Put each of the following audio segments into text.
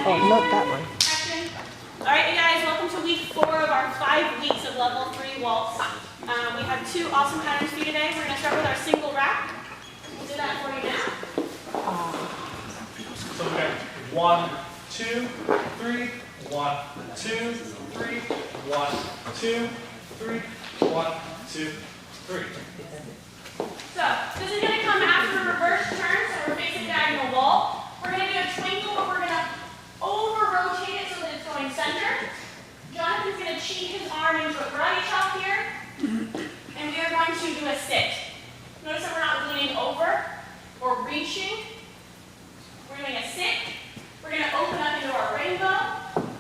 Oh, not that one. Action. All right, you guys, welcome to week 4 of our 5 weeks of level 3 waltz. We have 2 awesome patterns for you today. We're going to start with our single rack. We'll do that for you now. So we got 1, 2, 3, 1, 2, 3, 1, 2, 3, 1, 2, 3. So this is going to come after a reverse turn, so we're facing diagonal wall. We're going to do a twinkle, but we're going to over-rotate it so that it's going center. Jonathan's going to cheat his arm into a karate chop here, and we are going to do a sit. Notice that we're not leaning over or reaching. We're doing a sit. We're going to open up into our rainbow,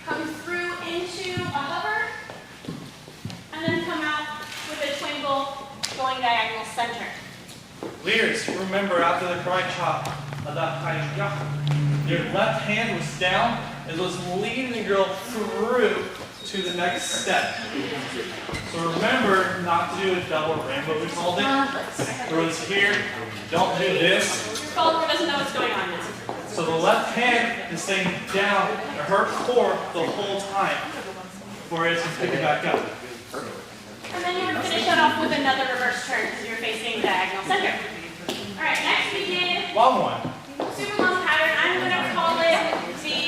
come through into a hover, and then come out with a twinkle going diagonal center. Leaders, remember after the karate chop, your left hand was down and was leading the girl through to the next step. So remember not to do a double rainbow, we called it. Throws here, don't do this. Your follower doesn't know what's going on. So the left hand is staying down at her core the whole time before it can pick it back up. And then you're going to finish that off with another reverse turn because you're facing diagonal center. All right, next we did Long one. super long pattern. I'm going to call it the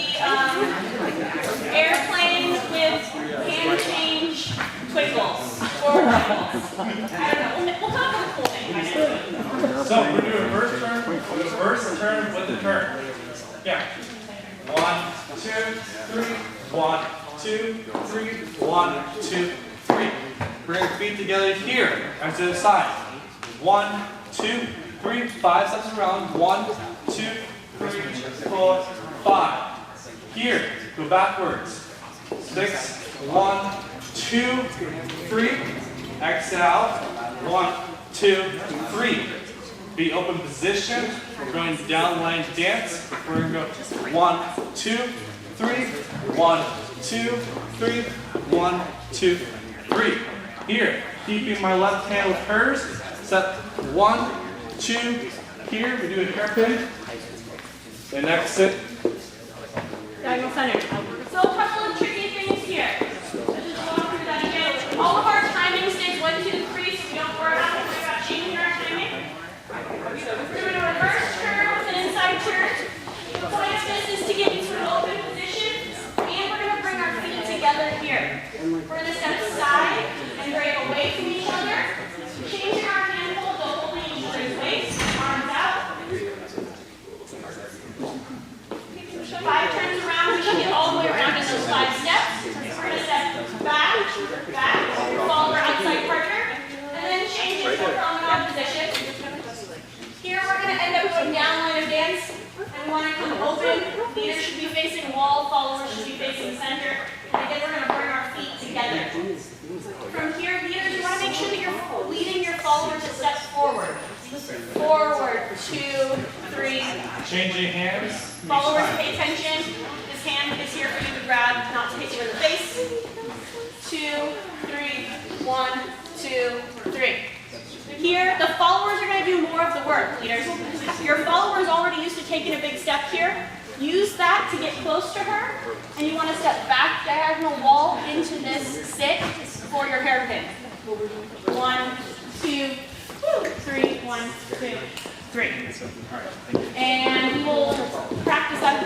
airplane with hand change twinkles. Or twinkles. I don't know. We'll come up with a cool name by next week. So we're doing a reverse turn with the turn. Yeah. 1, 2, 3, 1, 2, 3, 1, 2, 3. Bring your feet together here, and to the side. 1, 2, 3, 5 steps around. 1, 2, 3, 4, 5. Here, go backwards. 6, 1, 2, 3. Exhale. 1, 2, 3. Be open position. We're going down line dance. We're going to go 1, 2, 3. 1, 2, 3. 1, 2, 3. Here, keeping my left hand with hers. Step 1, 2. Here, we do a hairpin. And exit. Diagonal center. So a couple of tricky things here. Let's just walk through that again. All of our timing stays 1, 2, 3, so we don't worry about changing our timing. We're doing a reverse turn with an inside turn. The point of this is to get into an open position, and we're going to bring our feet together here. We're going to step aside and break away from each other, changing our hand hold to holding each other's waist, arms out. 5 turns around, we should get all the way around in those 5 steps. We're going to step back, follow our outside partner, and then change into a promenade position. Here we're going to end up going down line of dance, and we want to come open. Leaders should be facing wall, followers should be facing center. And again, we're going to bring our feet together. From here, leaders, you want to make sure that you're leading your followers a step forward. Forward, 2, 3. Changing hands. Followers, pay attention. This hand is here for you to grab, not to hit you in the face. 2, 3, 1, 2, 3. Here, the followers are going to do more of the work, leaders. Your follower is already used to taking a big step here. Use that to get close to her, and you want to step back diagonal wall into this sit for your hairpin. 1, 2, 3, 1, 2, 3. And we will practice that